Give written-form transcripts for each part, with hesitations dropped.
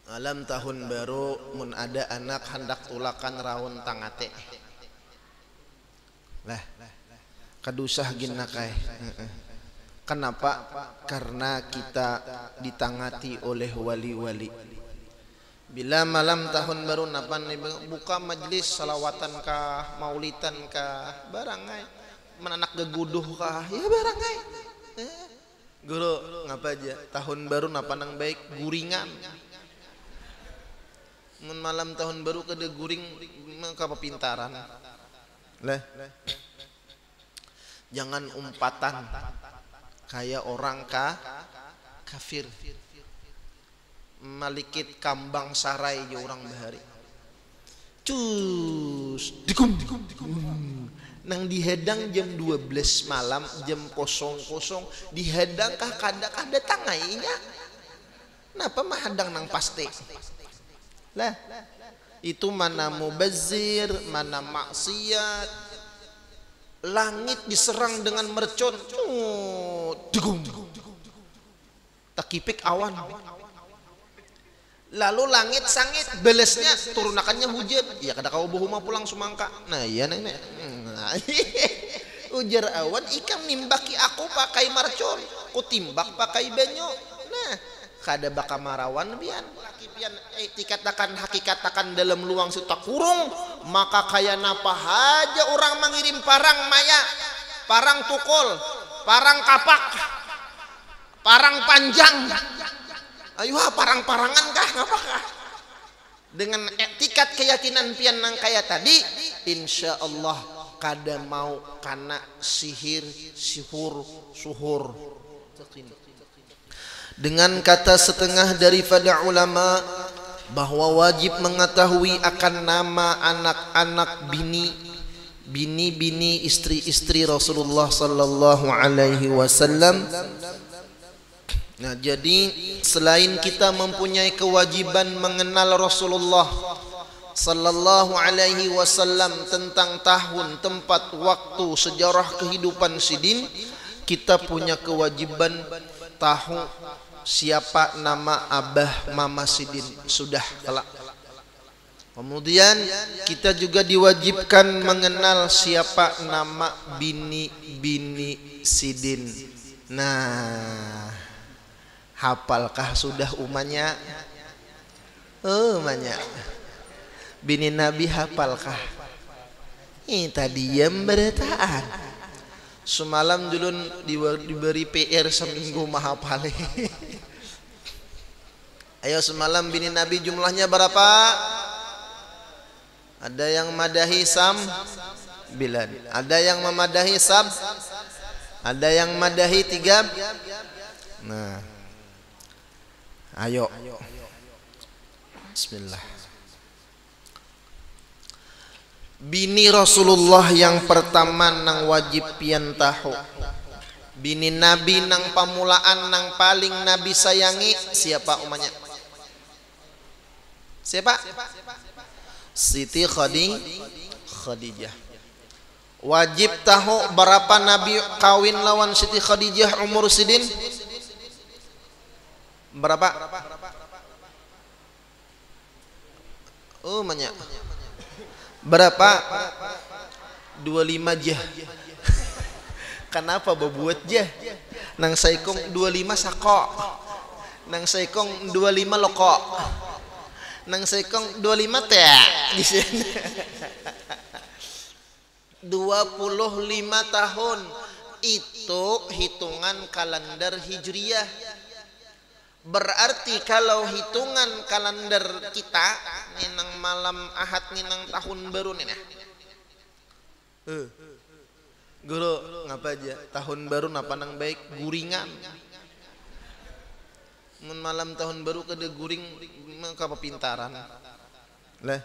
Alam tahun baru mun ada anak hendak tulakan raun tangate. Lah, kadusah gina kai. Kenapa? Karena kita ditangati oleh wali-wali. Bila malam tahun baru napan buka majlis salawatan kah, maulitan kah, barangai menanak geguduh kah, ya barangai. Guru ngapa aja tahun baru napanang baik guringan. Mun malam tahun baru kada guring maka pintaran. Lah. Jangan umpatan kayak orang kafir. Malikit kambang sarai je orang bahari. Cus dikum. Nang dihedang jam 12 malam jam 00 dihedang kah kada tangainya. Napa mahadang nang pasti? Lah, itu mana mubazir, mana maksiat. Langit diserang dengan mercon. Degum. Takipik awan. Lalu langit sangit, belesnya turunakannya hujan. Ya kada kau bohuma pulang sumangka. Nah iya nenek. Ujar awan ikam nimbaki aku pakai marcon. Ku timbak pakai benyo. Nah, kada baka marawan bian pian dikatakan hakikatakan dalam luang suta kurung maka kaya napa haja orang mengirim parang maya, parang tukul, parang kapak, parang panjang. Ayo parang-parangan kah ngapakah? Dengan etikat keyakinan pian nang kaya tadi, insya Allah kada mau kana sihir, suhur. Dengan kata setengah daripada ulama bahwa wajib mengetahui akan nama anak-anak bini istri-istri Rasulullah sallallahu alaihi wasallam. Nah, jadi selain kita mempunyai kewajiban mengenal Rasulullah sallallahu alaihi wasallam tentang tahun, tempat, waktu, sejarah kehidupan sidin, kita punya kewajiban tahu siapa nama abah mama sidin sudah kelak. Kemudian kita juga diwajibkan mengenal siapa nama bini sidin. Nah, hafalkah sudah umanya? Umanya bini Nabi hafalkah? Ini tadi yang berataan. Semalam dulu diberi PR seminggu mahapale. Ayo semalam bini Nabi jumlahnya berapa? Ada yang madahi Bilal, ada yang memadahi ada yang madahi 3. Nah, ayo bismillah. Bini Rasulullah yang pertama nang wajib pian tahu. Bini Nabi nang pamulaan nang paling Nabi sayangi siapa umanya? Siapa? Siti Khadijah. Wajib tahu berapa Nabi kawin lawan Siti Khadijah umur sidin? Berapa? Umanya berapa? 25 jah. Kenapa berbuat jah? Nang saikong 25 sako, nang saikong 25 loko, nang saikong 25 teh di sini. 25 tahun itu hitungan kalender Hijriyah. Berarti kalau hitungan kalender kita ninang malam Ahad ninang tahun baru nih nah. Guru ngapa aja tahun baru napa nang baik guringan. Mun malam tahun baru kada guring maka pintaran. Lah.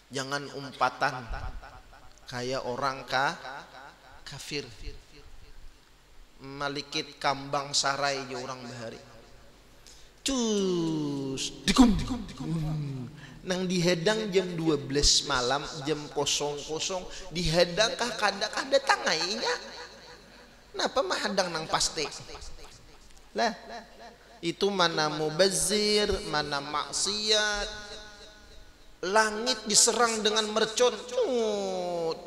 Jangan umpatan kayak orang kafir. Malikit kambang sarai je orang bahari. Cus dikum. Nang dihedang jam 12 malam jam 00 dihedang kah kada tangainya. Napa mahadang nang pasti? Lah, Itu mana mubazir, mana maksiat. Langit diserang dengan mercon,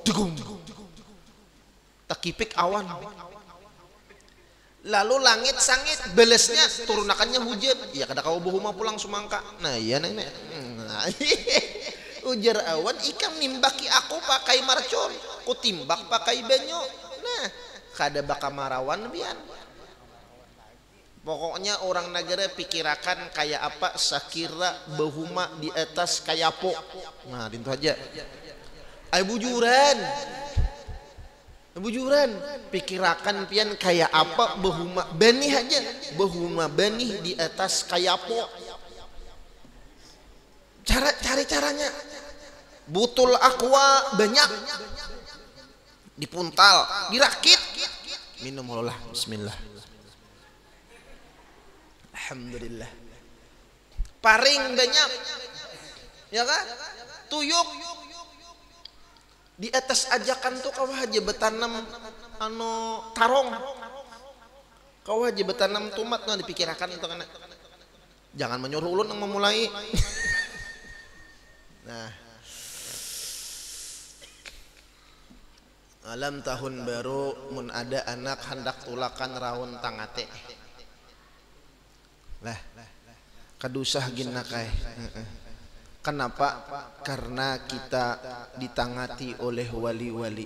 degum, takipik awan. Lalu langit sangit, belesnya turunakannya hujan. Ya kada kau bohuma pulang sumangka. Nah iya nenek. Ujar awan, ikam nimbaki aku pakai marcon, ku timbak pakai banyo. Nah kada baka marawan bian. Pokoknya orang negara pikirakan kayak apa sakira bahuma di atas kayak po. Nah itu aja. Bujuran. Bujuran. Pikirakan pian kayak apa bahuma benih aja. Bahuma benih di atas kayak po. Cari caranya. Butul aqua banyak. Dipuntal, dirakit. Minum Allah. Bismillah. Alhamdulillah. Paring banyak, ya kan? Tuyuk di atas ajakan tuh kau aja betanam tarong, kau aja betanam tomat. Nah dipikirkan itu kan. Jangan menyuruh ulun yang memulai. Nah, alam tahun baru mun ada anak hendak tulakan raun tangate. Lah kadusah gina kai. Kenapa? Karena kita ditangati oleh wali-wali.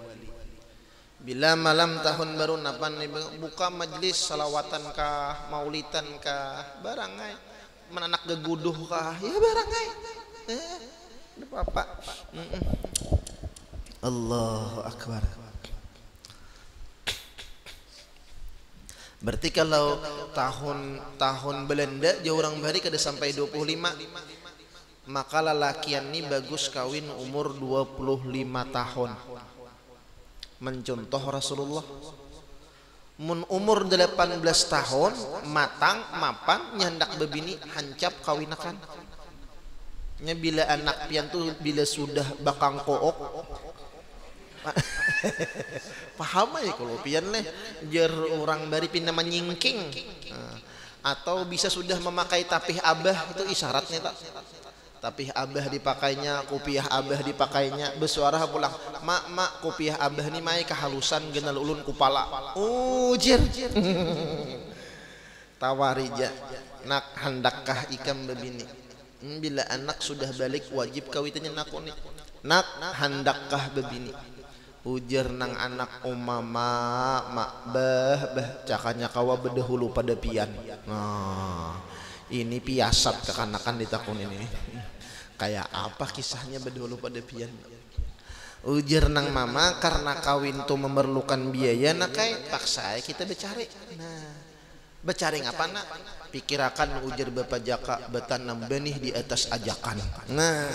Bila malam tahun baru napan buka majlis salawatan kah, maulitan kah, barangai menanak geguduh kah, ya barangai. Ada apa? Allahu akbar. Berarti kalau tahun Belanda jauh orang bari kada sampai 25, maka lelakian ini bagus kawin umur 25 tahun. Mencontoh Rasulullah. Mun umur 18 tahun matang mapan nyandak bebini hancap kawinakan. Nya bila anak pian tuh bila sudah bakang kook. Paham ya kalau pian leh jer orang bari pindah menyingking. Atau bisa sudah memakai tapih abah, itu isyaratnya tak. Tapih abah dipakainya, kopiah abah dipakainya, bersuara pulang, mak kopiah abah ni mai kehalusan genal ulun kupala. Jir. Tawarija nak handakkah ikam bebini. Bila anak sudah balik wajib kawitannya nakoni. Nak handakkah bebini. Ujar nang anak umama mak bah cakanya kawa bedahulu pada pian. Nah, ini piasat kekanakan ditakun ini. Kayak apa kisahnya bedahulu pada pian? Ujar nang mama karena kawin tuh memerlukan biaya nak kai paksa kita becari. Nah, becari apa nak? Pikirakan ujar bapak jaka betanam benih di atas ajakan. Nah,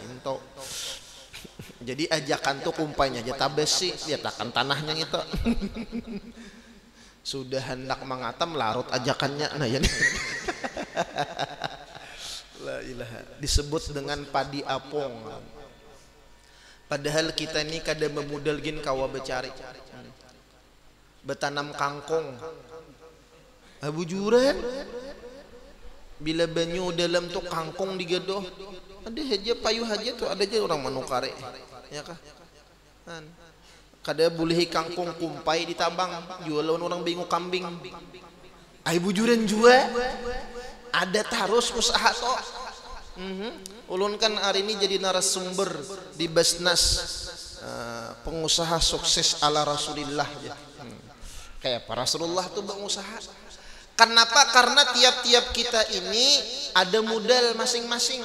into. Jadi ajakan tuh kumpainya aja tabesi dia takkan tanahnya gitu. Sudah hendak mengatam larut ajakannya. Nah ya. La ilaha. Disebut dengan padi apong. Padahal kita ini kada memudal gin kawa becari. Betanam kangkung. Bujuran. Bila banyu dalam tuh kangkung digedoh. Ada aja payuh aja tuh ada aja orang manukare. Ya kah? Kada boleh kangkung kumpai ditabang, jualan orang bingung kambing. Ai bujuran jua. Ada terus usaha toh. Ulun kan hari ini jadi narasumber di Basnas pengusaha sukses ala Rasulillah ya. Kayak para Rasulullah tuh pengusaha. Kenapa? Karena tiap-tiap kita ini ada modal masing-masing.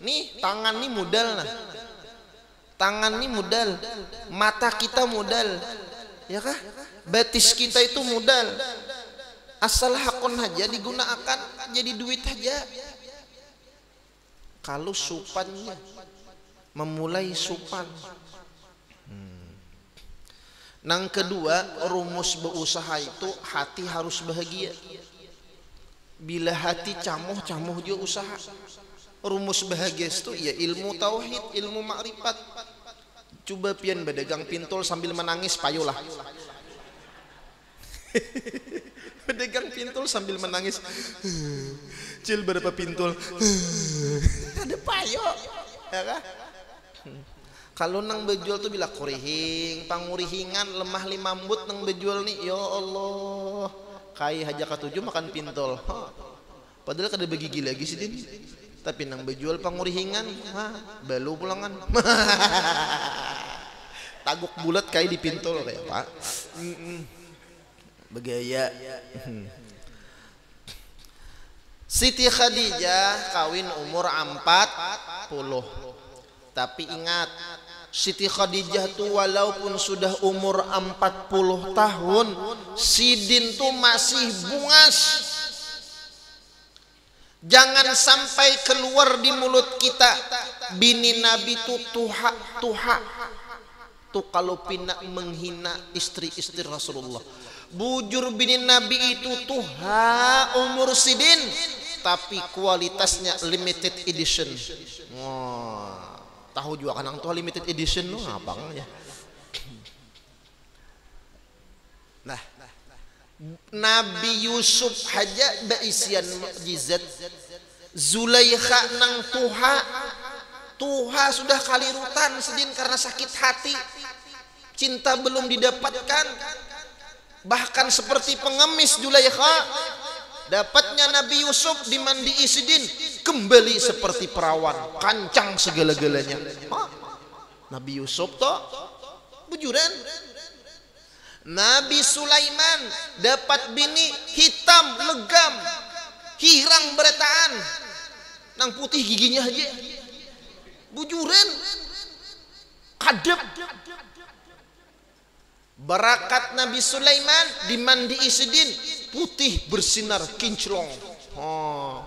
Nih tangan nih modal nah. Tangan nih modal, mata kita modal, ya kah? Batis kita itu modal. Asal hakon aja digunakan jadi duit aja. Kalau supannya, memulai supan. Nang kedua, rumus berusaha itu hati harus bahagia. Bila hati camuh dia usaha. Rumus bahagia itu ya ilmu tauhid, ilmu makrifat. Coba pian berdagang pintul sambil menangis payulah. Pedagang pintul sambil menangis. Cil berapa pintul? Ada payo, ya kan? Kalau nang bejual tuh bila kurihing, pangurihingan, lemah limambut nang bejual nih, ya Allah, kai haja katujuh makan pintul. Padahal kada begigi lagi sih din. Tapi nang bejual pangurihingan, balu pulangan. Taguk bulat kai di pintul kayak pak. Begaya. Siti Khadijah kawin umur 40. Tapi ingat, Siti Khadijah tuh walaupun sudah umur 40 tahun, sidin tuh masih bungas. Jangan sampai keluar di mulut kita bini Nabi tuh tuha. Tuh kalau pinak menghina istri-istri Rasulullah. Bujur bini Nabi itu tuha umur sidin, tapi kualitasnya limited edition. Wah, tahu juga kan tuh limited edition lo apa ya? Nah, Nabi Yusuf haja baisian mukjizat. Zulaikha nang tuha sudah kalirutan sedin karena sakit hati, cinta belum didapatkan. Bahkan seperti pengemis Zulaikha, dapatnya Nabi Yusuf dimandi isidin, kembali seperti perawan, kancang segala-galanya. Nabi Yusuf toh bujuran. Nabi Sulaiman dapat bini hitam legam, hirang beretaan, nang putih giginya aja, bujuran, kadep. Barakat Nabi Sulaiman dimandi isidin, putih bersinar kinclong,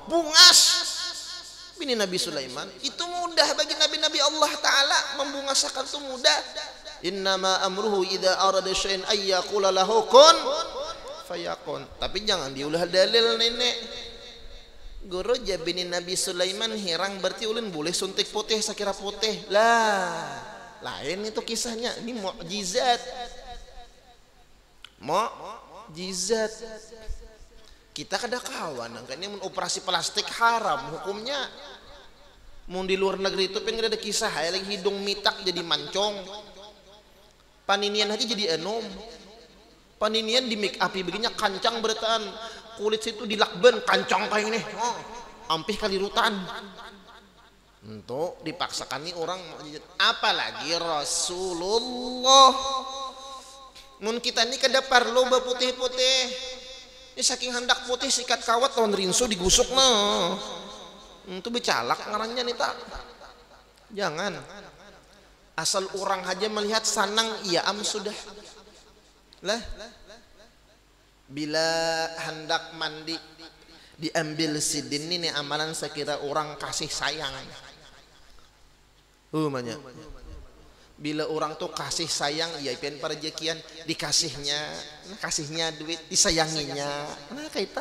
bungas. Bini Nabi Sulaiman itu mudah bagi nabi-nabi Allah Ta'ala, membungasakan itu mudah. Innama amruhu idza arada syai'an ay yaqula lahu kun fayakun. Tapi jangan diulah dalil nenek. Guru jabini Nabi Sulaiman hirang berarti ulun boleh suntik putih sakira putih. Lah, lain itu kisahnya. Ini mukjizat. Mukjizat. Kita kada kawan kan ini operasi plastik haram hukumnya. Mun di luar negeri itu pengen ada kisah lagi hidung mitak jadi mancong. Paninian aja jadi enom. Paninian di make up begini kancang beretaan, kulit situ dilakben kancang kayak ini. Ampih kali rutan. Untuk dipaksakan nih orang, apalagi Rasulullah. Mun kita ini kada perlu putih-putih. Ini saking hendak putih sikat kawat lawan rinso digusuk nah. Itu becalak ngarannya nih tak. Jangan. Asal orang aja melihat sanang iya sudah. Lah. Bila hendak mandi diambil sidin ini amalan sekira orang kasih sayang. Banyak. Bila orang tuh kasih sayang, ya pian parejekian kasihnya duit, disayanginya. Nah kaita.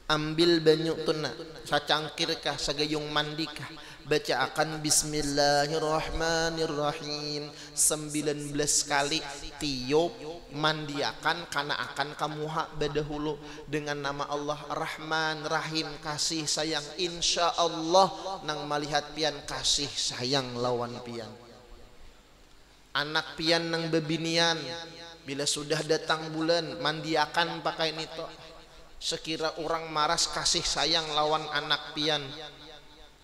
Ambil banyu tuna, sacangkir kah, sagayung mandi kah, baca akan Bismillahirrahmanirrahim 19 kali, tiup mandiakan karena akan kamu hak badahulu dengan nama Allah Rahman Rahim, kasih sayang. Insya Allah nang melihat pian kasih sayang lawan pian. Anak pian nang bebinian bila sudah datang bulan mandiakan pakai nito. Sekira orang maras kasih sayang lawan anak pian.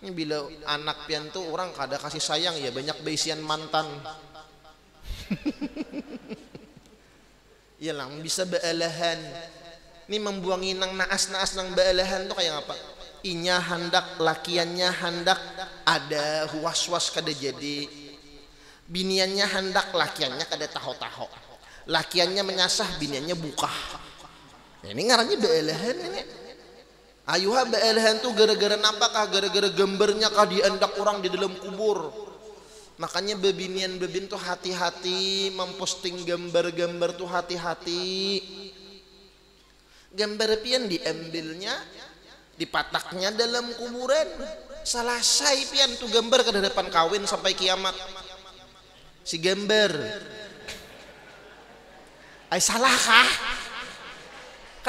Ini bila anak pian tuh orang kada kasih sayang ya banyak beisian mantan. Ya lang bisa bealahan. Ini membuangi nang naas-naas nang bealahan tuh kayak apa? Inya hendak, lakiannya hendak, ada was-was kada jadi. Biniannya hendak, lakiannya kada taho-taho. Lakiannya menyasah, biniannya buka. Ini ngarannya bealahan ini. Ayuha bealahan tuh gara-gara nampakah? Gara-gara gambarnya kah diandak orang di dalam kubur. Makanya bebinian bebin tuh hati-hati memposting gambar-gambar tuh hati-hati. Gambar pian diambilnya, dipataknya dalam kuburan. Salah say pian tuh gambar ke depan kawin sampai kiamat. Si gambar. Ay salah kah?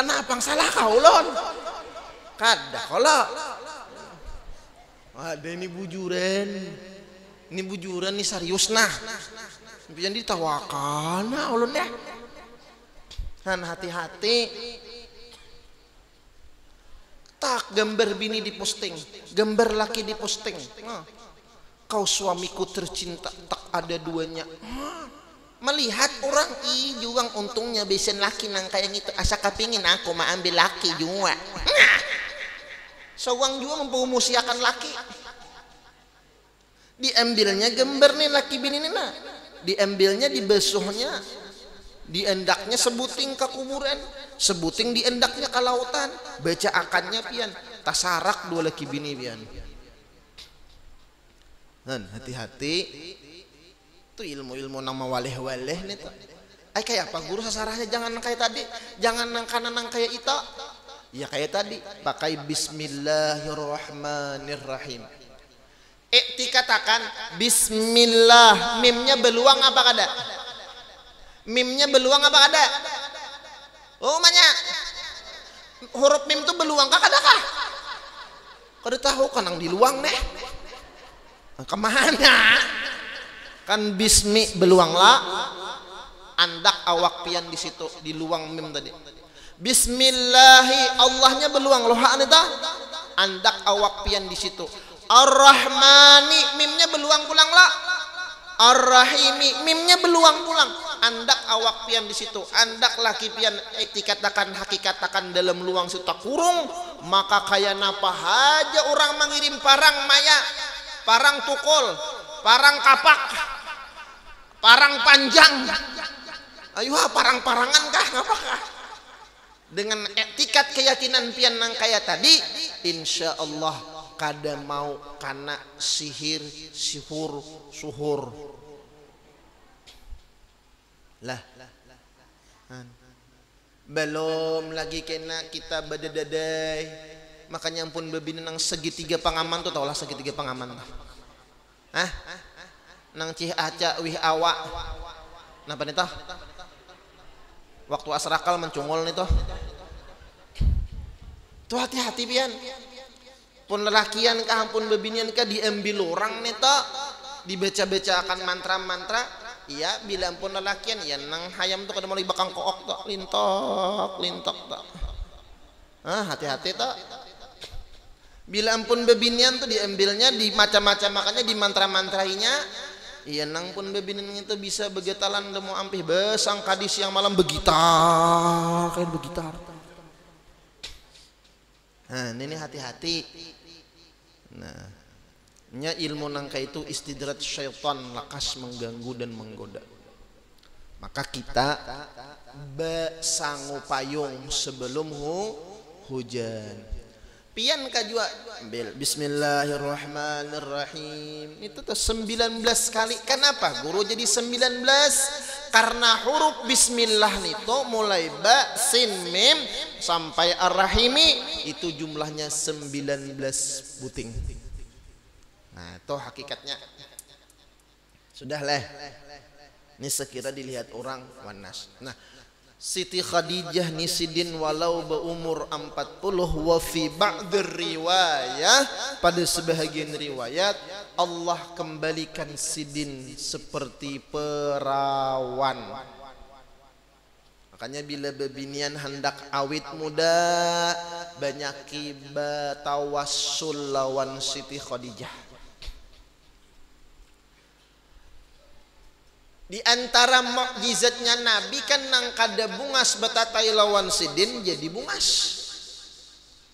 Kenapa salah kau lon? Kada kalau ada ini bujuran. Ini bujuran nih serius nah. Pian ditawakan nah ulun ya. Han hati-hati. Tak gambar bini diposting, gambar laki diposting. Kau suamiku tercinta, tak ada duanya. Melihat orang juang untungnya besen laki nang kayak gitu. Asa kepingin aku mau ambil laki juga. Sawang juga mempromosiakan laki. Diambilnya gambar nih laki bini nih nah. Diambilnya dibesuhnya, diendaknya sebuting ke kuburan, sebuting diendaknya ke lautan, baca akannya pian, tasarak dua laki bini pian. Dan hati-hati, itu ilmu-ilmu nama waleh-waleh nih tuh. Ay kayak apa guru sasarahnya jangan kayak tadi, jangan nang kanan nang kayak itu. Ya kayak tadi, pakai Bismillahirrahmanirrahim. Dikatakan Bismillah, mimnya beluang apa kada? Mimnya beluang apa ada? Oh banyak. Huruf mim itu beluang kah ada kah? Kada tahu kan yang di luang nih. Kemana? Kan bismi beluang lah. Andak awak pian di situ di luang mim tadi. Bismillahi Allahnya beluang loh hak neta. Andak awak pian di situ. Ar-Rahmani mimnya beluang pulang lah. Ar-Rahimi mimnya beluang pulang. Andak awak pian di situ, andak laki pian dikatakan hakikatakan dalam luang suta kurung, maka kaya napa haja orang mengirim parang maya, parang tukul, parang kapak, parang panjang. Ayo parang-parangan kah ngapakah? Dengan etikat keyakinan pian nang kaya tadi, insya Allah kada mau kana sihir, sihur, suhur. Lah belum lagi kena kita badadadai, makanya ampun bebina nang segitiga pangaman tuh taulah segitiga pangaman nang cih aca wih awak napa nih toh waktu asrakal mencungol nih toh tuh hati-hati pian pun lelakian kah ampun bebinian kah diambil orang nih toh dibaca-baca akan mantra-mantra. Iya, bila ampun lelakian ya nang hayam tuh kada mulai bakang kook tuh lintok tuh. Hati-hati tuh. Bila ampun bebinian tuh diambilnya di macam-macam makanya di mantra-mantrainya. Iya nang pun bebinian itu bisa begetalan demo ampih besang kadis yang malam begitar kayak begitar. Nah, ini hati-hati. Nah, nya ilmu nangka itu istidrat syaitan lakas mengganggu dan menggoda. Maka kita besangu payung sebelum hujan. Pian kajua ambil Bismillahirrahmanirrahim. Itu tuh 19 kali. Kenapa guru jadi 19? Karena huruf bismillah itu mulai ba, sin, mim sampai ar-rahimi itu jumlahnya 19 buting. Nah itu hakikatnya sudah lah ini sekira dilihat orang wanas. Nah Siti Khadijah nisidin walau berumur 40 wa fi ba'dir riwayah pada sebahagian riwayat Allah kembalikan sidin seperti perawan. Makanya bila bebinian hendak awit muda banyaki batawassul lawan Siti Khadijah. Di antara mukjizatnya Nabi kan nang kada bungas betatai lawan sidin jadi bungas.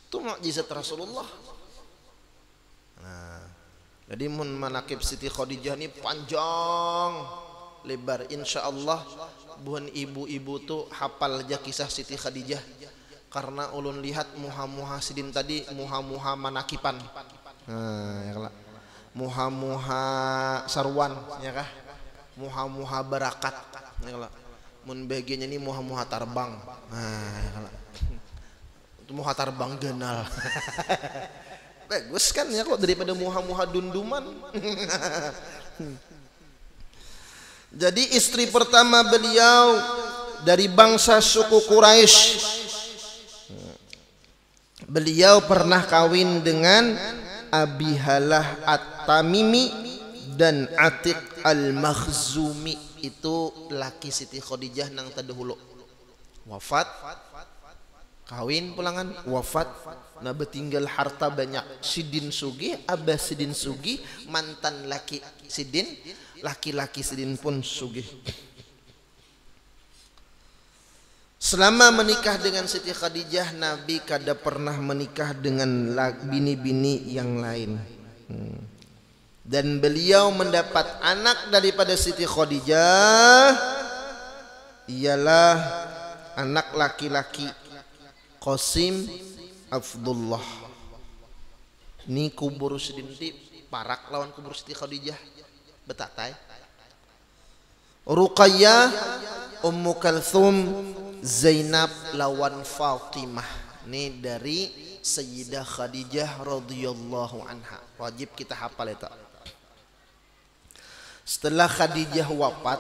Itu mukjizat Rasulullah. Nah, jadi mun manakib Siti Khadijah ini panjang lebar. Insya Allah buhan ibu-ibu tuh hafal aja kisah Siti Khadijah. Karena ulun lihat muha-muha sidin tadi muha-muha manakipan. Nah, ya kala. Muha-muha sarwan, ya kah? Muha-muha barakat. Ya kala. Mun bagiannya ini muha-muha tarbang. Nah, ya kala. Itu muha tarbang genal. Bagus kan ya kok daripada muha-muha dunduman. Jadi istri pertama beliau dari bangsa suku Quraisy Beliau pernah kawin dengan Abi Halah At-Tamimi dan Atiq Al-Makhzumi. Itu laki Siti Khadijah nang tadahulu wafat, kawin pulangan wafat, nah betinggal harta banyak. Sidin Sugih, Abah Sidin Sugih, mantan laki Sidin, laki-laki Sidin pun sugih. Selama menikah dengan Siti Khadijah, Nabi kada pernah menikah dengan bini-bini yang lain. Dan beliau mendapat anak daripada Siti Khadijah ialah anak laki-laki Qasim Abdullah. Ini kubur Sidin di parak lawan kubur Siti Khadijah betatai. Ruqayyah, Ummu Kalthum, Zainab lawan Fatimah. Ini dari Sayyidah Khadijah radhiyallahu anha. Wajib kita hafal itu. Setelah Khadijah wafat,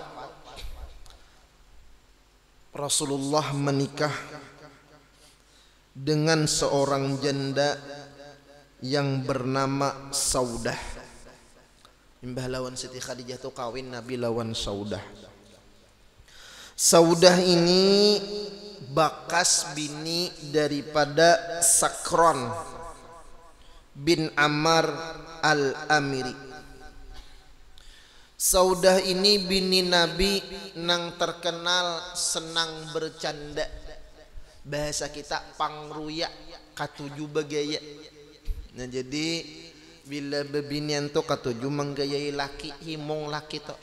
Rasulullah menikah dengan seorang janda yang bernama Saudah. Imbah lawan Siti Khadijah tu kawin Nabi lawan Saudah. Saudah ini bakas bini daripada Sakron bin Ammar Al-Amiri. Saudah ini bini Nabi nang terkenal senang bercanda. Bahasa kita pangruya katuju bagaya. Nah jadi bila bebinian tu katuju menggayai laki, himong laki tu.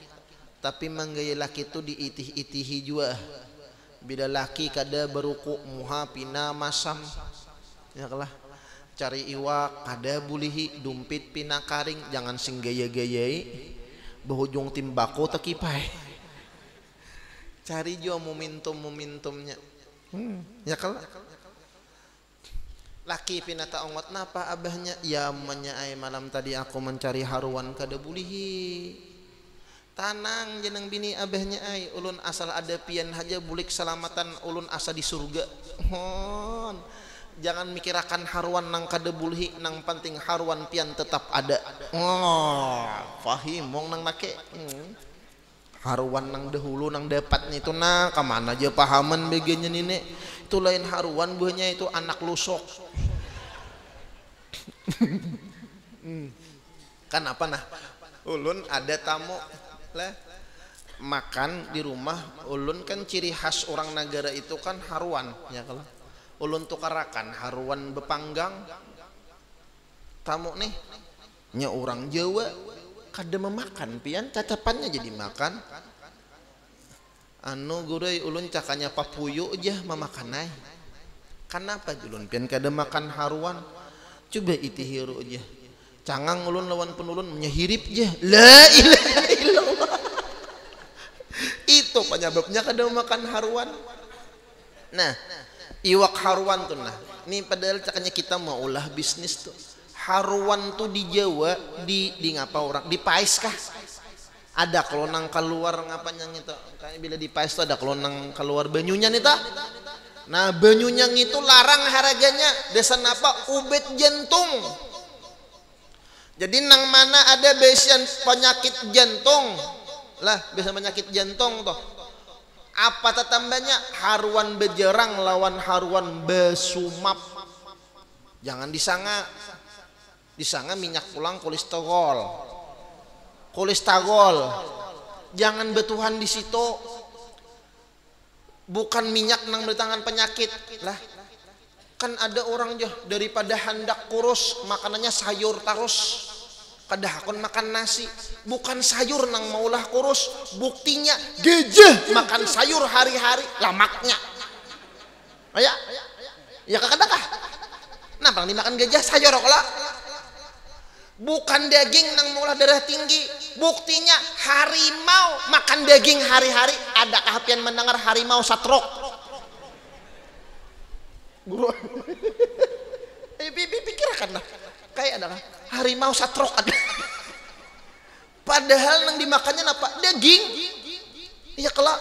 Tapi menggayai laki tu diitih-itihi juga. Bila laki kada beruku muha pina masam. Ya kalah. Cari iwak kada bulihi dumpit pina karing, jangan sing gaya-gayai. Berhujung timbako tekipai. Cari juga momentumnya. Ya kalau laki pinata ongot napa abahnya ya menyai malam tadi aku mencari haruan kada bulihi. Tanang jeneng bini abahnya ai ulun asal ada pian haja bulik selamatan ulun asa di surga. Hon. Jangan mikirakan haruan nang kada bulhi, nang penting haruan pian tetap ada. Oh, fahim mong nang make. Haruan nang dahulu nang dapatnya itu nah kemana aja pahaman begenya nini. Itu lain haruan buahnya itu anak lusok. Kan apa nah? Ulun ada tamu lah makan di rumah. Ulun kan ciri khas orang negara itu kan haruan ya kalau. Ulun tukarakan haruan bepanggang. Tamu nih nya orang Jawa kada memakan pian cacapannya jadi makan. Anu gurai ulun cakanya papuyu aja memakanai. Kenapa ulun pian kada makan haruan? Coba itihiru aja. Cangang ulun lawan penulun menyahirip aja. La ilaha illallah. Itu penyebabnya kada makan haruan. Nah, iwak haruan tuh nah. Ini padahal cakanya kita mau ulah bisnis tuh. Haruan tuh di Jawa di ngapa orang di pais kah? Ada kelonang keluar ngapanya gitu. Kayak bila di pais tuh ada kelonang keluar banyunya nih ta. Nah, banyunya itu larang harganya. Desa napa? Ubet jantung. Jadi nang mana ada besian penyakit jantung. Lah, bisa penyakit jantung tuh. Apa tetambahnya? Haruan bejerang lawan haruan besumap. Jangan disanga. Disanga minyak pulang kolesterol. Jangan betuhan di situ. Bukan minyak nang bertangan penyakit. Lah, kan ada orang jah daripada hendak kurus makanannya sayur terus. Kadahakon makan nasi, bukan sayur nang maulah kurus, buktinya gejeh makan sayur hari-hari lamaknya. Ya, ya kakak-kakak. Kenapa dimakan gejeh sayur olah? Bukan daging nang maulah darah tinggi, buktinya harimau makan daging hari-hari. Adakah pian mendengar harimau satrok? Guru, pikirkan lah. Kayak adalah harimau satrok ada. Padahal nang dimakannya apa? Daging. Iya kelak.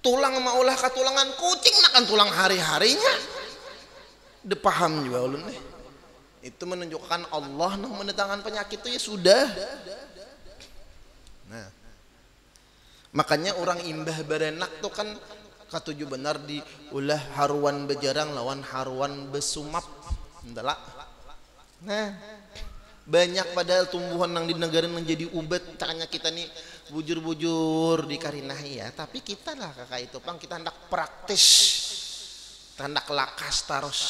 Tulang maulah katulangan kucing makan tulang hari-harinya. Udah paham juga ulun nih. Itu menunjukkan Allah mendatangkan penyakit itu ya sudah. Nah, makanya orang imbah berenak tuh kan katuju benar di ulah haruan bejarang lawan haruan besumap. Entahlah. Nah, banyak padahal tumbuhan yang di negara menjadi ubat, caranya kita nih bujur-bujur dikarinahi ya, tapi kita lah kakak itu pang kita hendak praktis, hendak lakas terus.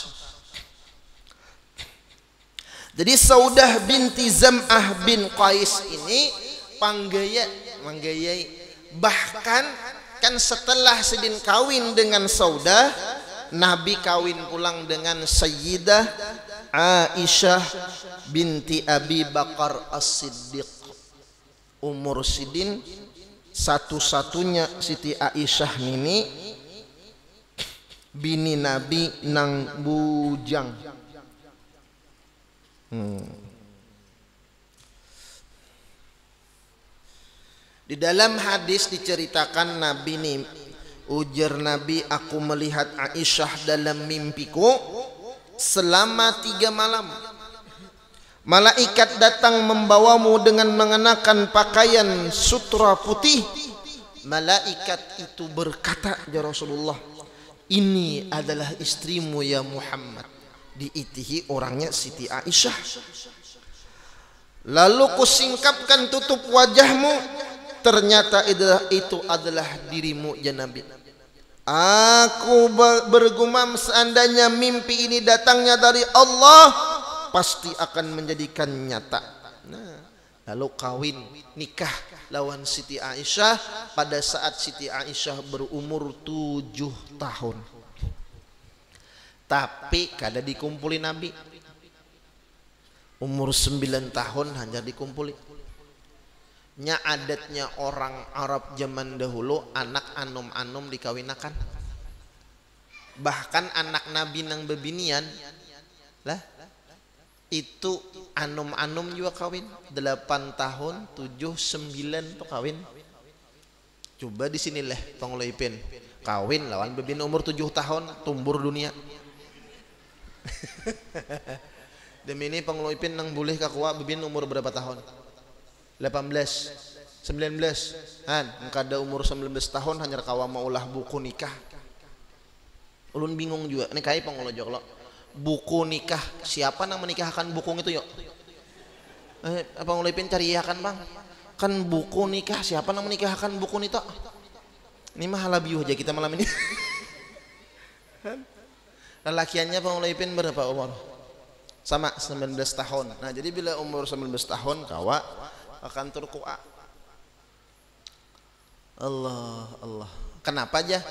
Jadi Saudah binti Zam'ah bin Qais ini manggayai, bahkan kan setelah Sidin kawin dengan Saudah, Nabi kawin pulang dengan Sayyidah Aisyah binti Abi Bakar As-Siddiq. Umur Sidin satu-satunya Siti Aisyah ini bini Nabi nang bujang. Di dalam hadis diceritakan Nabi nih, ujar Nabi, aku melihat Aisyah dalam mimpiku selama 3 malam. Malaikat datang membawamu dengan mengenakan pakaian sutra putih. Malaikat itu berkata, ya Rasulullah, ini adalah istrimu ya Muhammad. Diitihi orangnya Siti Aisyah. Lalu kusingkapkan tutup wajahmu, ternyata itu adalah dirimu ya Nabi. Aku bergumam seandainya mimpi ini datangnya dari Allah, pasti akan menjadikan nyata. Nah, lalu kawin nikah lawan Siti Aisyah pada saat Siti Aisyah berumur 7 tahun. Tapi kada dikumpuli Nabi. Umur 9 tahun hanya dikumpuli. Nya adatnya orang Arab zaman dahulu anak anum-anum dikawinakan. Bahkan anak Nabi nang bebinian lah itu anum-anum juga kawin 8 tahun 7 9 tuh kawin. Coba di sini lah pangloipin kawin lawan bebin umur 7 tahun tumbur dunia. Demi ini pangloipin nang boleh kakua bebin umur berapa tahun? 18 19 kan kada umur 19 tahun hanya kawa maulah buku nikah. Ulun bingung juga nih kai pangolojok lo. Buku nikah, siapa yang menikahkan buku itu yuk? Apa ngulipin cari ya kan bang? Kan buku nikah, siapa yang menikahkan buku itu? Ini mah halabiuh aja kita malam ini. Lelakiannya pengulipin berapa umur? Sama 19 tahun. Nah jadi bila umur 19 tahun kawa akan turku'a. Allah. Kenapa aja?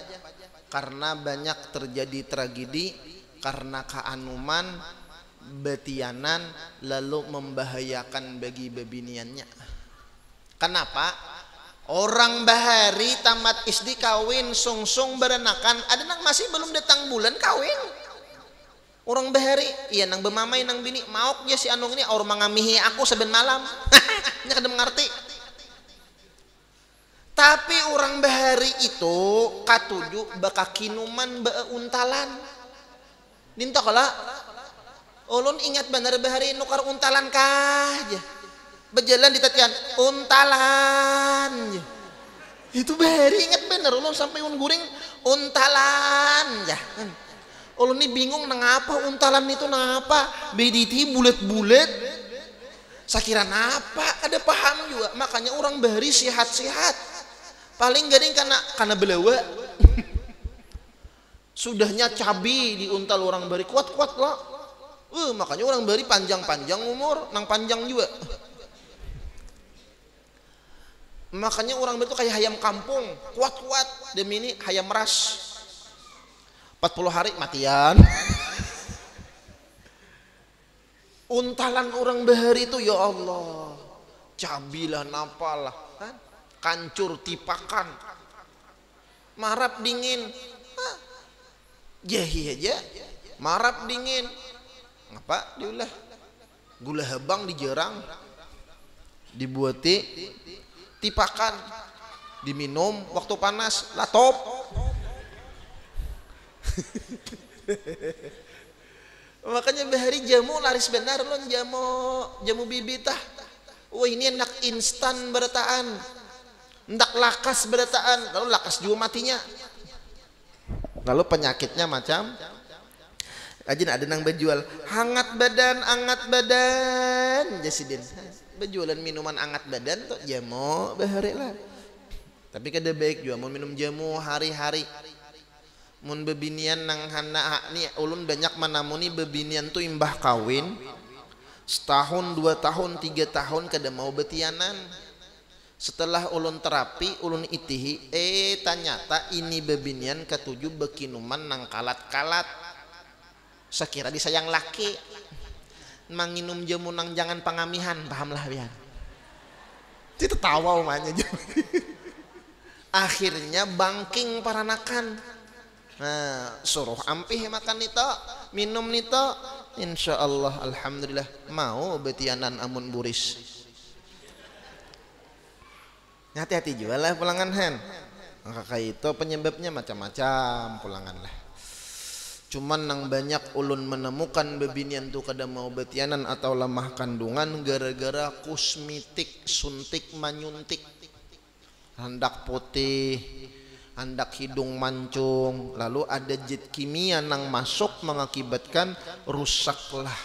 Karena banyak terjadi tragedi karena keanuman betianan lalu membahayakan bagi bebiniannya. Kenapa? Orang bahari tamat SD kawin sungsung berenakan, ada nang masih belum datang bulan kawin. Orang bahari, iya nang bemamai nang bini maok ya si anung ini orang mangamihi aku saben malam. Nya kada mengerti. Tapi orang bahari itu katuju baka kinuman beuntalan. Dinta kala ulun ingat bener bahari nukar untalan kah aja. Berjalan di tatian untalan aja. Itu bahari ingat bener ulun sampai ulun guring untalan ya. Ulun ini bingung nangapa untalan itu nangapa bediti bulet-bulet. Sakira napa ada paham juga. Makanya orang bahari sehat-sehat. Paling gading karena belawa. Sudahnya cabi di untal orang bahari kuat-kuat lah. Makanya orang bahari panjang-panjang umur, nang panjang juga. Makanya orang bahari itu kayak hayam kampung, kuat-kuat. Demi ini hayam ras. 40 hari matian. Untalan orang bahari itu ya Allah. Cabilah napalah kan? Kancur tipakan. Marap dingin. Jahi aja. Marap dingin. Ngapa diulah? Gula habang dijerang. Dibuati tipakan. Diminum waktu panas latop. Makanya bahari jamu laris benar lon, jamu bibitah. Wah ini enak instan berataan, ndak lakas berataan, lalu lakas juga matinya. Lalu penyakitnya macam ajin ada nang berjual hangat badan jasidin berjualan minuman hangat badan tuh jamu bahari lah. Tapi kada baik juga mau minum jamu hari-hari. Mun bebinian nang hana nih ulun banyak manamuni bebinian tuh imbah kawin setahun 2 tahun 3 tahun kada mau betianan. Setelah ulun terapi ulun itihi ternyata ini bebinian ketujuh bekinuman nang kalat-kalat. Sekira disayang laki manginum jamu nang jangan pangamihan, pahamlah biar. Itu tawa umanya. Akhirnya bangking paranakan. Nah, suruh ampih makan nito, minum nito, insya Allah alhamdulillah mau betianan amun buris. Hati-hati juga lah pulangan hen. Maka itu penyebabnya macam-macam pulangan lah. Cuman nang banyak ulun menemukan bebinian tuh kada mau betianan atau lemah kandungan gara-gara kosmetik, suntik manyuntik, hendak putih, hendak hidung mancung, lalu ada zat kimia nang masuk mengakibatkan rusaklah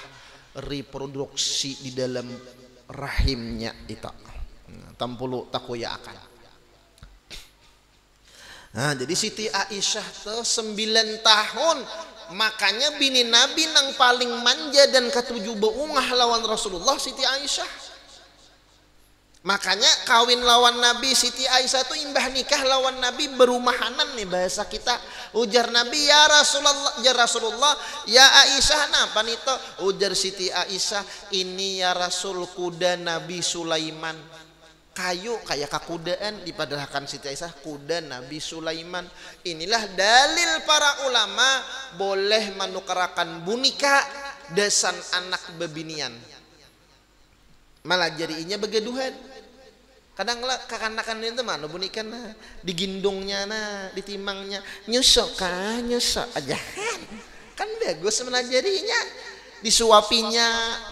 reproduksi di dalam rahimnya itu. Tampulu takuya akan. Nah, jadi Siti Aisyah tuh 9 tahun, makanya bini Nabi nang paling manja dan ketujuh beungah lawan Rasulullah Siti Aisyah. Makanya kawin lawan Nabi Siti Aisyah tuh imbah nikah lawan Nabi berumahanan nih bahasa kita. Ujar Nabi ya Rasulullah ya Aisyah napa nih to? Ujar Siti Aisyah ini ya Rasul kuda Nabi Sulaiman. Kayu kayak kakudaan dipadahkan Siti Aisyah kuda Nabi Sulaiman. Inilah dalil para ulama boleh menukarakan bunika desan anak bebinian. Malah jadinya begaduhan. Kadang lah kakanakan itu mana bunikan nah, digindungnya nah, ditimangnya nyusok kah nyusok aja kan bagus menajarinya, disuapinya,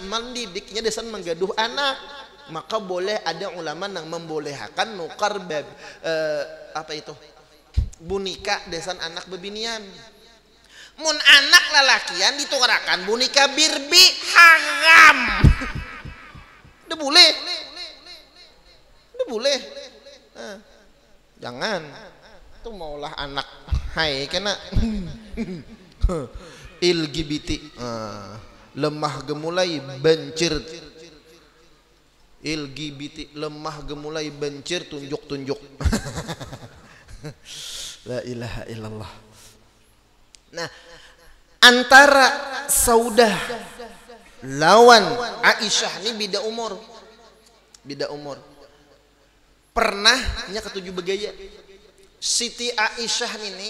mendidiknya desan menggaduh anak. Maka boleh ada ulama yang membolehkan nukar apa itu bunika desan anak bebinian. Mun anak lalakian ditukarakan bunika birbi haram. Udah boleh. Udah boleh. Nah, jangan. Itu maulah anak hai kena LGBT. Lemah gemulai bencir. LGBT lemah gemulai bencir tunjuk-tunjuk. La ilaha illallah. Nah, antara Saudah lawan Aisyah ini beda umur. Pernahnya ketujuh begaya. Siti Aisyah ini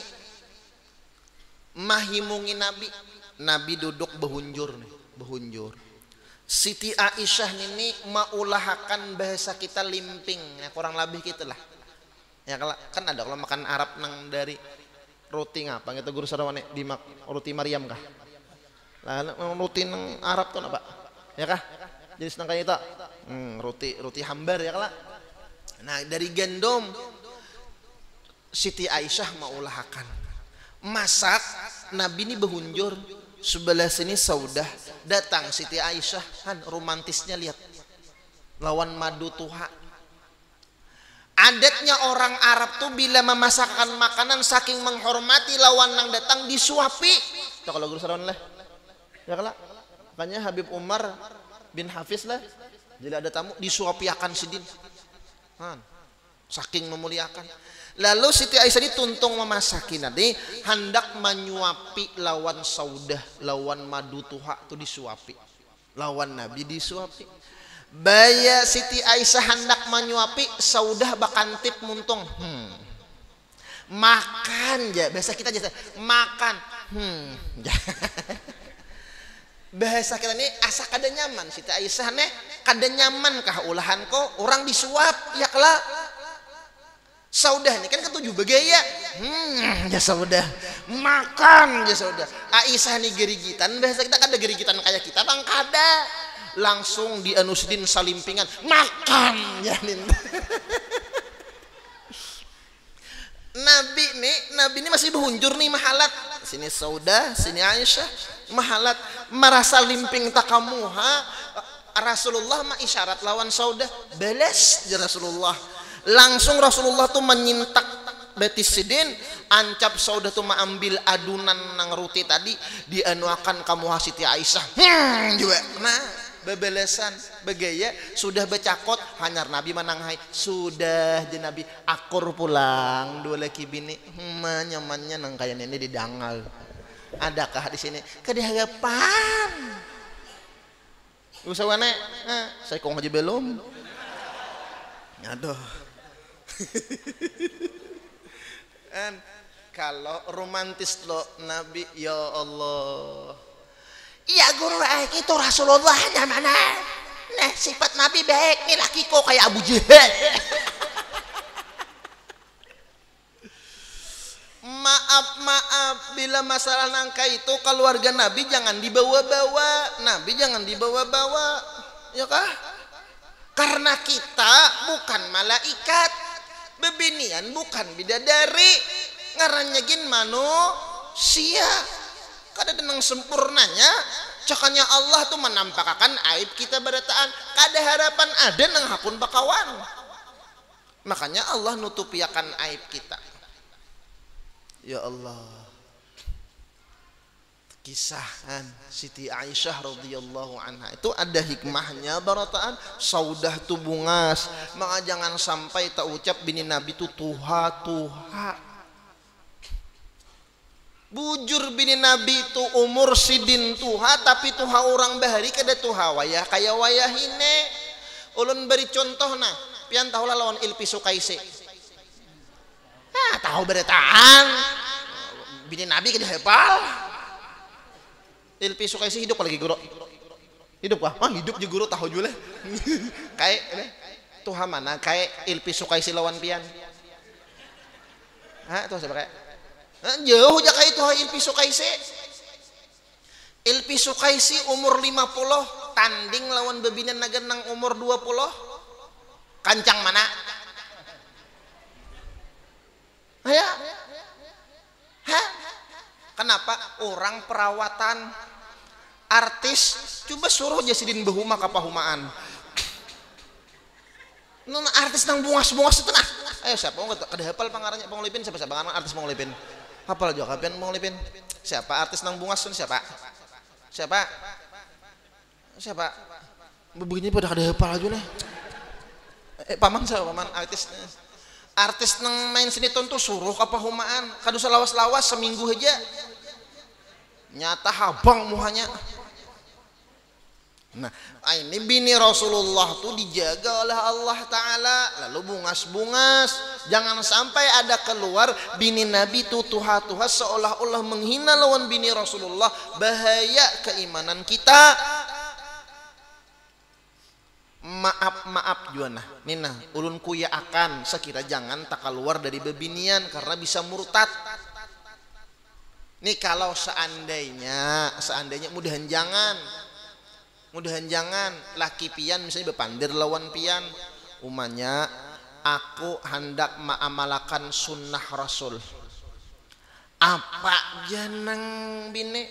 mahimungi Nabi duduk behunjur nih, behunjur. Siti Aisyah ini maulahakan bahasa kita limping, ya kurang lebih gitulah. Ya kan ada kalau makan Arab nang dari roti ngapa kita guru sarawane di roti Maryam kah? Lah roti nang Arab tuh apa? Ya kah? Jadi senang kayak itu. Roti hambar ya kala. Nah, dari gandum Siti Aisyah maulahakan. Masak Nabi ini behunjur. Sebelah sini Saudah, datang Siti Aisyah kan romantisnya lihat lawan madu tuha. Adatnya orang Arab tuh bila memasakkan makanan saking menghormati lawan nang datang disuapi. Tuh kalau guru sarawan lah. Ya kala. Makanya Habib Umar bin Hafiz lah. Jadi ada tamu disuapi akan sidin. Han, saking memuliakan. Lalu Siti Aisyah dituntung memasakin nanti hendak menyuapi lawan Saudah, lawan madu tuha itu disuapi, lawan Nabi disuapi. Baya Siti Aisyah hendak menyuapi Saudah bakantip muntung. Makan ya, bahasa kita aja makan. Bahasa kita ini asa kada nyaman. Siti Aisyah nih kada nyaman kah ulahan kok orang disuap ya kala. Saudah ini kan ketujuh begaya. Ya Saudah makan ya sudah. Aisyah nih gerigitan, biasa kita kan ada gerigitan kayak kita bang kada, langsung di anusdin salimpingan makan janin. Nabi ini masih berhunjur nih mahalat, sini Saudah, sini Aisyah, mahalat merasa limping takamuha. Rasulullah mah isyarat lawan Saudah beles ya Rasulullah, langsung Rasulullah tuh menyintak betis sidin, ancap Saudah tuh ambil adunan nang ruti tadi dianuakan kamu Siti Aisyah juga nah bebelesan begaya sudah becakot hanyar Nabi mananghai sudah je Nabi akur pulang dua laki bini nyamannya nang kayak ini didangal adakah di sini kedihagapan usawane saya kong aja belum aduh. And kalau romantis lo Nabi ya Allah iya guru itu Rasulullahnya mana nah sifat Nabi baik nih laki kok kayak Abu Jahal. Maaf bila masalah nangka itu keluarga Nabi jangan dibawa-bawa, Nabi jangan dibawa-bawa ya kah, karena kita bukan malaikat, bebinian bukan bidadari, ngarannya gin manusia kada denang sempurnanya cakanya Allah tuh menampakkan aib kita berataan kada harapan ada nang hakun bakawan, makanya Allah nutupiakan aib kita. Ya Allah, kisahkan Siti Aisyah radhiyallahu anha itu ada hikmahnya barataan. Saudah tu bungas, maka jangan sampai tak ucap bini Nabi tu tuha. Bujur bini Nabi tu umur sidin tuha, tapi tuha orang bahari kada tuha wayah kaya wayah hine. Ulun beri contoh nah, pian tahu lawan Ilpi Sukaisi. Tahu berataan bini Nabi kada hafal. Ilpi Sukaisi hidup lagi guru. Hidup kah? Hidup je guru tahu jule. Kayak tuha mana kayak Ilpi Sukaisi lawan pian. Tuh siapa kayak? Jauh aja kayak tuha Ilpi Sukaisi. Ilpi Sukaisi umur 50 tanding lawan bebinan nagan nang umur 20. Kancang mana? Kenapa orang perawatan artis coba suruh jasidin behuma kapahumaan nona artis nang bungas-bungas itu nah ayo siapa kada hafal pangarannya Pangulipin siapa artis Pangulipin hafal juga kapian Pangulipin siapa artis nang bungas siapa begini pada kada hafal aja nih paman artis nang main sinetron tuh suruh kapahumaan kadu salawas-lawas seminggu aja nyata habang muhanya. Nah ini bini Rasulullah tuh dijaga oleh Allah Ta'ala lalu bungas-bungas, jangan sampai ada keluar bini Nabi tuh tuha-tuha seolah-olah menghina lawan bini Rasulullah, bahaya keimanan kita. Maaf juana nina ulun kuya akan sekira jangan tak keluar dari bebinian karena bisa murtad nih. Kalau seandainya mudahan jangan laki pian misalnya bepandir lawan pian umanya aku hendak ma'amalakan sunnah Rasul apa janang bini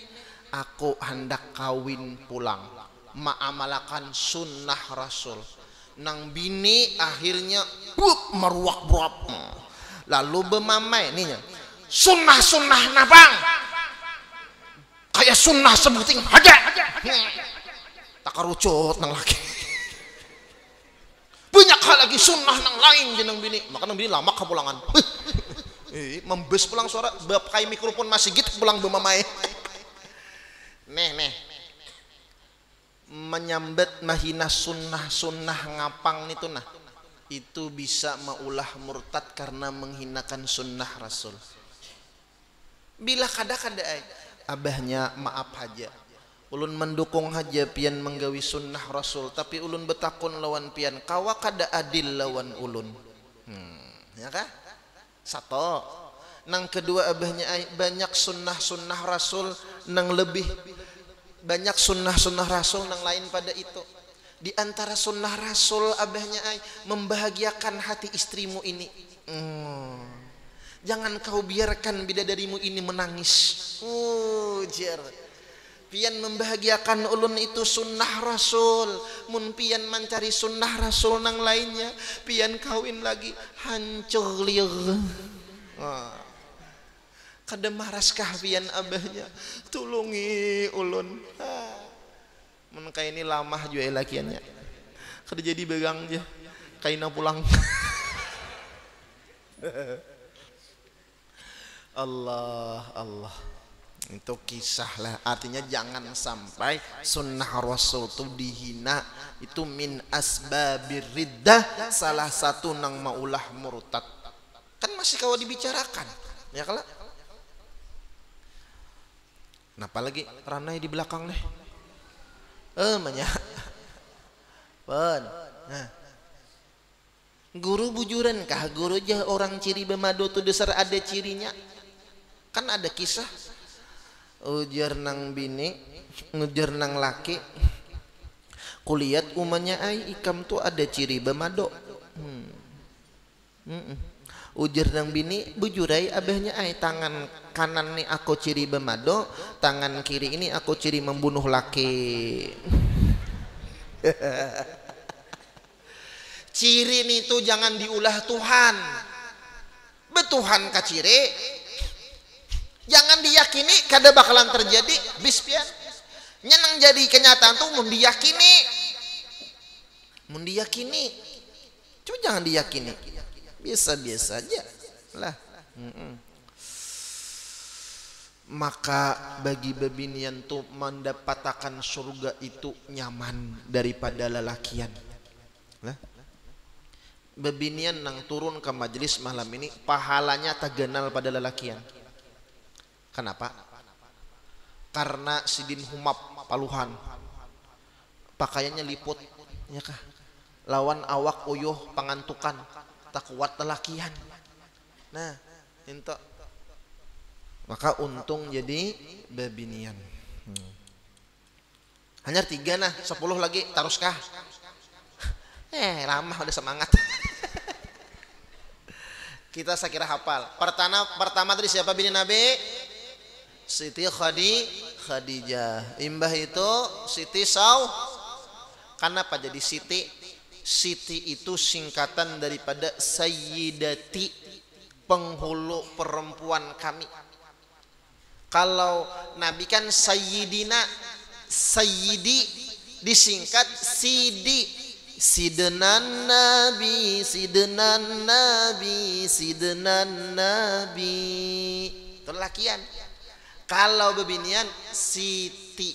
aku hendak kawin pulang ma'amalakan sunnah Rasul nang bini akhirnya meruak beruap lalu bemamai nih sunnah nabang kayak sunnah sebuting aja tak kerucut nang laki banyak hal lagi sunnah nang lain jeneng bini maka nang bini lama kepulangan membes pulang suara bab kai mikrofon masih gitu pulang bemamai nih menyambet mahina sunnah ngapang itu nah itu bisa maulah murtad karena menghinakan sunnah Rasul. Bila kada abahnya maaf aja ulun mendukung haja pian menggawi sunnah Rasul tapi ulun betakun lawan pian kawa kada adil lawan ulun ya kah satu Nang kedua abahnya ai banyak sunnah-sunnah Rasul nang lebih banyak sunnah-sunnah Rasul nang lain pada itu. Di antara sunnah Rasul abahnya ai membahagiakan hati istrimu ini. Jangan kau biarkan bidadarimu ini menangis. Jar. Pian membahagiakan ulun itu sunnah Rasul. Mun pian mencari sunnah Rasul nang lainnya, pian kawin lagi hancur liur. Kada maraskah pian abahnya, tulungi ulun. Mun kaya ini lamah juga lakiannya. Kada jadi begang je. Kaina pulang. Allah. Itu kisah lah. Artinya jangan sampai sunnah Rasul itu dihina. Itu min asbabir riddah, salah satu nang maulah murtad. Kan masih kau dibicarakan, ya kalau. Kenapa lagi ranai di belakang nih? Banyak. Nah. Guru bujuran kah? Guru jah orang ciri bemado tu dasar ada cirinya. Kan ada kisah. Ujar nang bini, ngujar nang laki. Kulihat umanya ai ikam tu ada ciri bemado. Ujar nang bini, bujurai abahnya ai tangan kanan nih aku ciri bemado, tangan kiri ini aku ciri membunuh laki. Ciri nih tuh jangan diulah Tuhan. Betuhan ka ciri, jangan diyakini kada bakalan terjadi. Bispian nyenang jadi kenyataan tuh mun diyakini. Cuma jangan diyakini. Biasa-biasa aja lah. Maka bagi bebinian tuh mendapatkan surga itu nyaman daripada lelakian lah. Bebinian nang turun ke majelis malam ini pahalanya tagenal pada lelakian. Kenapa? Karena sidin humap paluhan, pakaiannya liput, ya kah? Lawan awak uyuh pangantukan, tak kuat lelakian. Nah, itu maka untung jadi bebinian. Hanya 3 nah, 10 lagi taruskah? Ramah udah semangat. Kita sekira hafal. Pertama tadi siapa bini Nabi? Siti Khadijah. Imbah itu Siti Kenapa jadi Siti? Siti itu singkatan daripada Sayyidati, penghulu perempuan kami. Kalau Nabi kan Sayyidina, Sayyidi disingkat Sidi. Sidnan Nabi, Sidnan Nabi, Sidnan Nabi. Terlakian. Kalau bebinian Siti,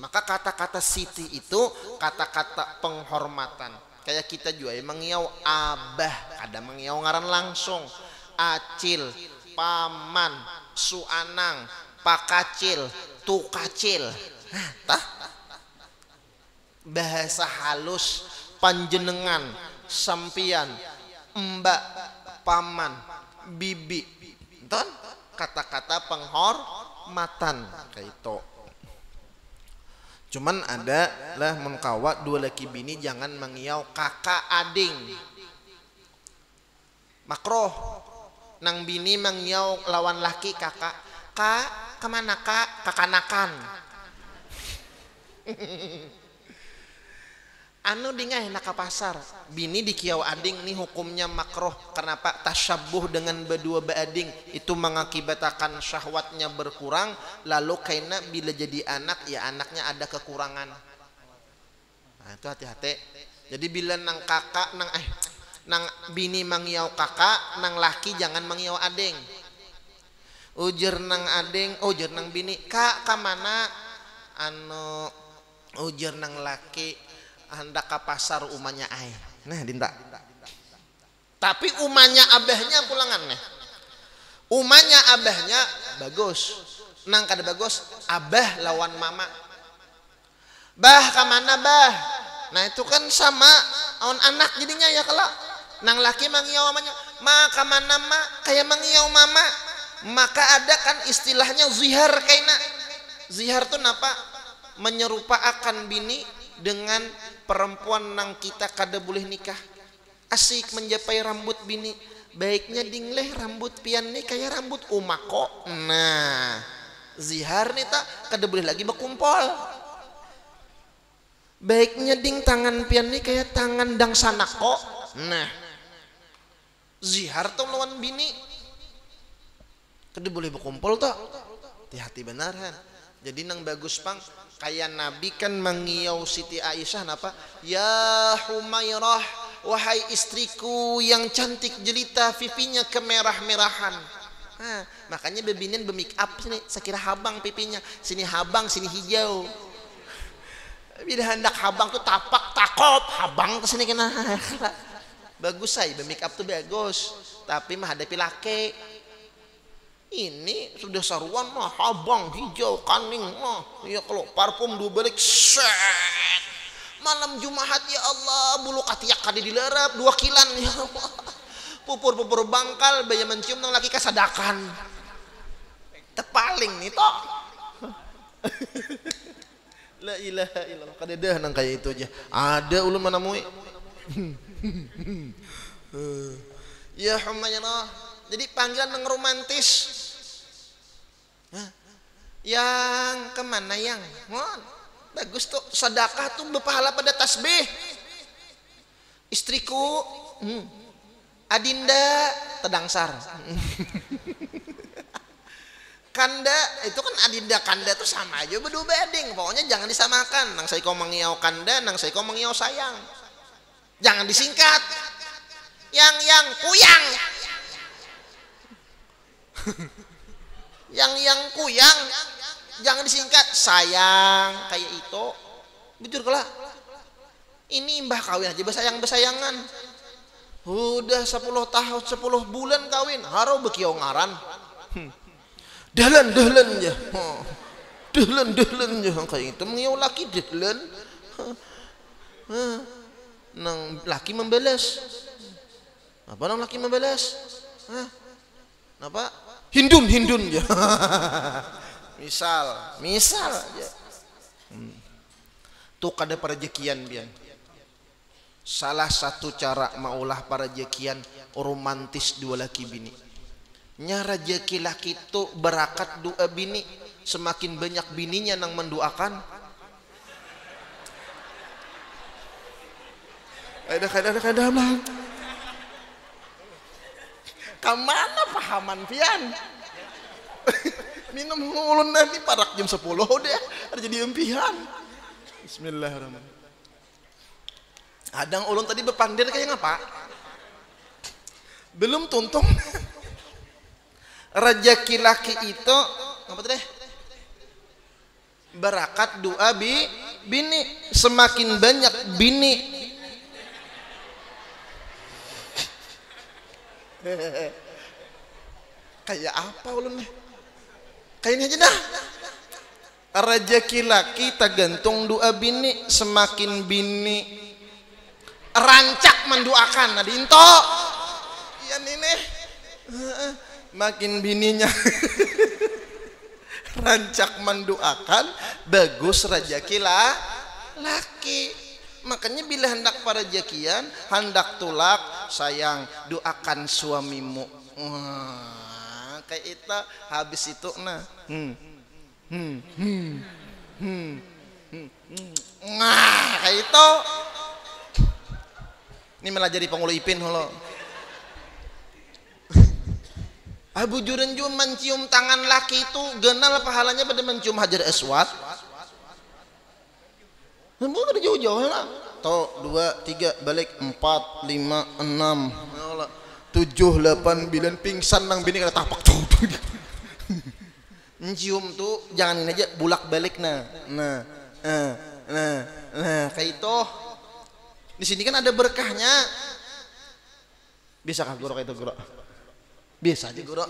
maka kata-kata Siti itu kata-kata penghormatan. Kayak kita juga mengiau abah, ada mengiau ngaran langsung. Acil, paman, suanang, pakacil, tukacil. Tah bahasa halus panjenengan, sampian, mbak, paman, bibi. Ton kata-kata penghormatan kayak itu. Cuman ada lah mengkawa dua laki bini jangan mengiau kakak ading. Makroh nang bini mengiau lawan laki kakak. Kak kemana kak? Kakanakan. Anu dingah nak ke pasar. Bini di kiau ading nih hukumnya makroh. Kenapa? Tasyabuh dengan berdua beading itu mengakibatkan syahwatnya berkurang. Lalu kaina bila jadi anak ya anaknya ada kekurangan. Nah itu hati-hati. Jadi bila nang kakak nang bini mangiau kakak, nang laki jangan mangiau ading. Ujar nang ading, ujar nang bini, kak kamana? Anu ujar nang laki hendak ke pasar umanya ai. Nah dinta. Tapi umanya abahnya pulangan nih. Umanya abahnya bagus. Nang kada bagus abah lawan mama. Bah kamana bah? Nah itu kan sama on anak jadinya ya kalau nang laki mangiau mamanya. Ma kamana ma? Kayak mangiau mama. maka ada kan istilahnya zihar kaina. Zihar tuh napa? Menyerupakan bini dengan perempuan nang kita kada boleh nikah. Asik menjapai rambut bini, baiknya dingleh rambut pian nih kayak rambut umako. Nah, zihar nih tak kada boleh lagi berkumpul. Baiknya ding tangan pian nih kayak tangan dang sanako. Nah, zihar tuh lawan bini kada boleh berkumpul tuh. Hati-hati benaran. Jadi nang bagus pang kayak Nabi kan mengiau Siti Aisyah napa? Ya Humairah, wahai istriku yang cantik jelita, pipinya kemerah-merahan. Nah, makanya bebinin be-make up sini, sekira habang pipinya, sini habang, sini hijau. Bila hendak habang tuh tapak takop, habang ke sini kena. Bagus say, be-make up tuh bagus, tapi menghadapi laki. Ini sudah saruan mah habang hijau kaning mah ya, kalau parfum dua balik set. Malam Jumat ya Allah bulu katiak kade dilerap 2 kilan ya Allah, pupur bangkal baya mencium nang laki kasadakan tepaling nih toh. La ilaha illallah, kadedah nang kayak itu aja ada ulun menemui. Ya Humairah, jadi panggilan nang romantis. Yang kemana yang? Bagus tuh, sedekah tuh berpahala pada tasbih. Istriku, Adinda tedangsar. Kanda itu kan Adinda Kanda tuh sama aja berdua beding. Pokoknya jangan disamakan. Nang saya kau mengiau Kanda, nang saya kau mengiau sayang. Jangan disingkat. Yang kuyang. Yang kuyang jangan disingkat sayang kayak itu. Bujur kala ini mbah kawin aja besayangan udah 10 tahun 10 bulan kawin harau bekiau ngaran dahlan ya dahlan ya kayak itu mengiau laki dahlan nang laki membalas apa nang laki membalas apa hindun ya. misal aja. Tuh kada perejekian bian. Salah satu cara maulah perejekian romantis dua laki bini. Nya rejeki laki itu berakat doa bini, semakin banyak bininya nang mendoakan. Ada lah. Kamana pahaman pian? Minum ngulun nanti parak jam 10 deh ada jadi empihan. Bismillahirrahmanirrahim. Adang ulun tadi bepandir kayak ngapa? Belum tuntung. Rejeki laki itu apa tuh deh? Berakat doa bini, semakin banyak bini kayak apa ulun nih? Kayak ini aja dah. Rezeki laki tergantung doa bini, semakin bini rancak mendoakan nah dinto. Iya nih. Makin bininya rancak mendoakan bagus rezeki laki. Makanya bila hendak para rezekian, hendak tulak sayang doakan suamimu. Kayak itu habis itu nah kayak itu ini malah jadi penghulu ipin holo. Abu Jurenjun mencium tangan laki itu genal pahalanya pada mencium Hajar Aswad. Semua ada jauh-jauh lah. Tuh 2, 3 balik 4, 5, 6 7, 8, 9 pingsan nang bini kada tapak tuh. Mencium tuh jangan ini aja bulak balik nah kayak itu. Di sini kan ada berkahnya. Bisa kah guru kayak itu guru? Biasa aja guru.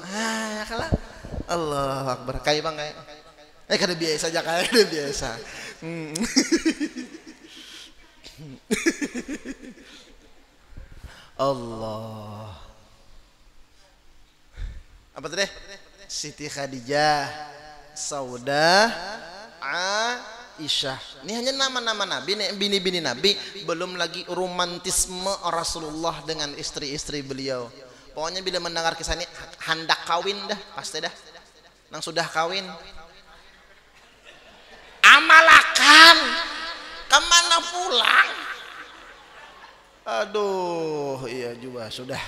Kalah. Allah Akbar. Kayak bang kayak. Kada biasa aja kayak kada biasa. Allah. Apa tuh deh? Siti Khadijah, Saudah, Aisyah. Ini hanya nama-nama Nabi, bini-bini Nabi, belum lagi romantisme Rasulullah dengan istri-istri beliau. Pokoknya bila mendengar kisah ini hendak kawin dah, pasti dah. Nang sudah kawin. Amalakan. Kemana pulang? Aduh, iya juga sudah.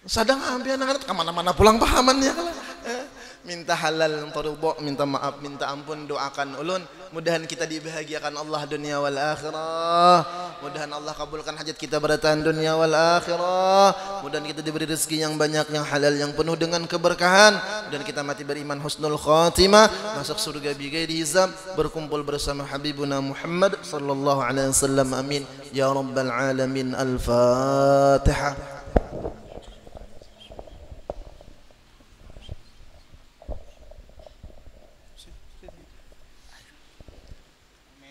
Sadang ambil anak-anak kemana-mana pulang pahamannya kalau minta halal ridho, minta maaf, minta ampun, doakan ulun mudahan kita dibahagiakan Allah dunia wal akhirah, mudahan Allah kabulkan hajat kita bertahan dunia wal akhirah, mudahan kita diberi rezeki yang banyak, yang halal, yang penuh dengan keberkahan, dan kita mati beriman husnul khatimah, masuk surga bighairi hisab, berkumpul bersama Habibuna Muhammad sallallahu alaihi wasallam. Amin ya rabbal alamin. Al-Fatihah.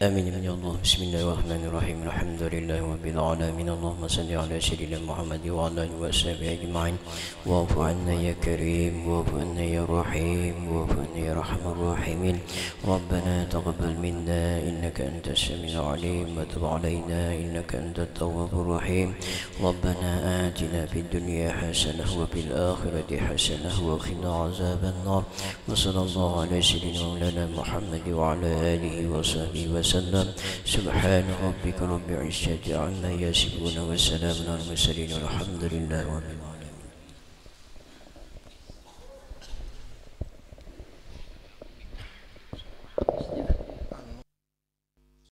آمين يا الله. بسم الله الرحمن الرحيم. الحمد لله رب العالمين. اللهم صل على سيدنا محمد وعلى آله وصحبه أجمعين. واعف عنا يا كريم، واعف عنا يا رحيم، واعف عنا يا أرحم الراحمين. ربنا تقبل منا إنك أنت السميع العليم، وتب علينا إنك أنت التواب الرحيم. ربنا آتنا في الدنيا حسنة وفي الآخرة حسنة وقنا عذاب النار. وصلى الله على سيدنا مولانا محمد وعلى آله وصحبه وسلم. سبحان ربك رب العزة عما يصفون وسلام على المرسلين والحمد لله رب العالمين.